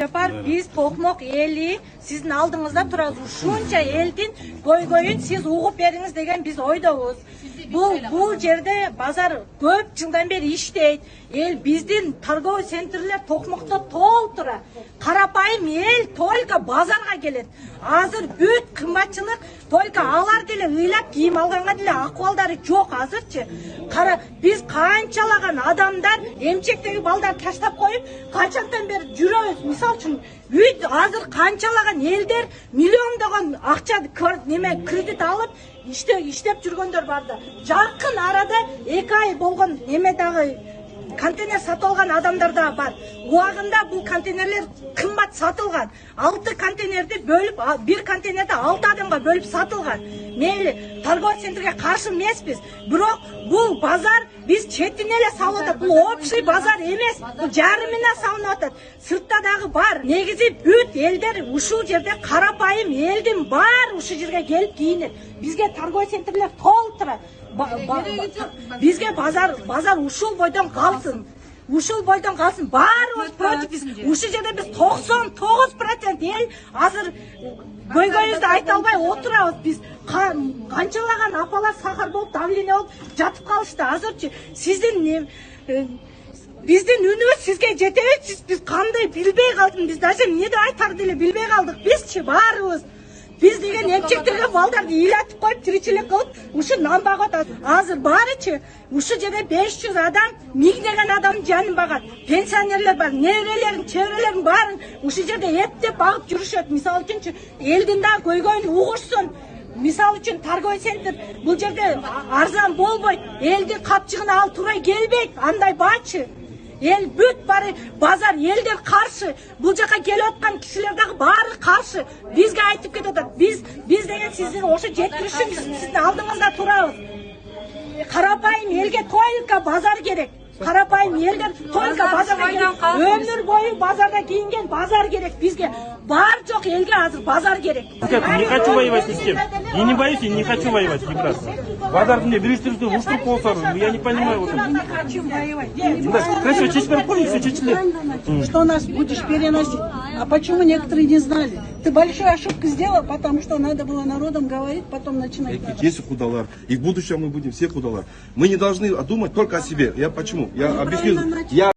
Yapar biz tohmok eli sizin aldığınızda turarız. Şunca eldin koyun siz uğup beriniz degen biz oydavuz. Bu yerde bazar köp жылдан beri işteydi. El bizdin торговый центрлер tohmokta толтыра. Karapayım el только bazarga gelet. Hazır büt kımbatçılık только alar dele ıylap kiyim alganга dele akvalları жоқ hazırчы. Biz kançalagan adamlar emçektegi balдар taştap koyup kaçandan beri жүрөбүз. Misal үшін hazır kançalagan elдер миллиондогон акча неме кредит алып иштеп жүргөндөр барды. Жакын арада 2 ай болгон неме дагы контейнер сатылған адамдар да бар. Уағында бұл контейнерлер қымбат сатылған. 6 контейнерді бөліп, бір контейнерді 6 адамға бөліп сатылған. Мейлі, торговый центрге қарсы емеспіз. Бірақ бұл базар біз четтінеле салып, бұл общий базар емес. Бұл жарымына салынып. Сырттадағы бар. Негізі бүт елдер ұшу жерде қарапайым елдің бар ұшу жерге келіп кейінер. Бізге торговый центрлер толтыра. Бізге базар ушул бойдан қалсын. Ушул бойдан қалсын. Баарыбыз против. Ушу жерде біз 99% ел азыр көйгөйүздү айта албай отурабыз. Біз канчалаган апалар сахар болуп, давление болуп жатып калышты. Азырчы сиздин биздин үнүбүз сизге жетеби? Биз кандай билбей калдык. Биз даже эмне деп айтарды эле билбей калдык. Бизчи баарыбыз biz деген эмчектерге балдарды ыйлатып коюп тиричилик кылып ушу нан багат. Азыр баарычы ушу жерде 500 адам, миңдеген адам жанын багат. Пенсионерлер бар, неберелерин, чеберелерин баарын ушу жерде эптеп багып жүрүшөт. Мисалы үчүн элдин да көйгөйүн угушсун. Мисалы үчүн торговый центр бул жерде арзан болбойт. Элдин капчыгына ал турай келбейт. Андай бачы. El büt bari bazar elder karşı. Bu jaka kelip atkan kişiler dagı bari karşı. Bizge aytıp ketedi. Biz degen sizin oşu жеткиришimiz sizin aldığınızda turabız. Karapayım elge toyka bazar gerek. Karapayım elder toyka bazar gerek. Ömür boyu bazarda kiyinген bazar gerek bizge. Бар жоқ елге азыр базар керек. Не хочу воевать ни с кем. Я не боюсь, я не хочу воевать, не браться. Базар мне берештерді, уштрып болсар, я не понимаю. Я хочу воевать. Красиво чечпер помню, все чечили. Что нас будешь переносить? А почему некоторые не знали? Ты большую ошибку сделал, потому что надо было народом говорить, потом начинать. Есть худалар, и в будущем мы будем все худалар. Мы не должны думать только о себе. Я почему? Я объясню.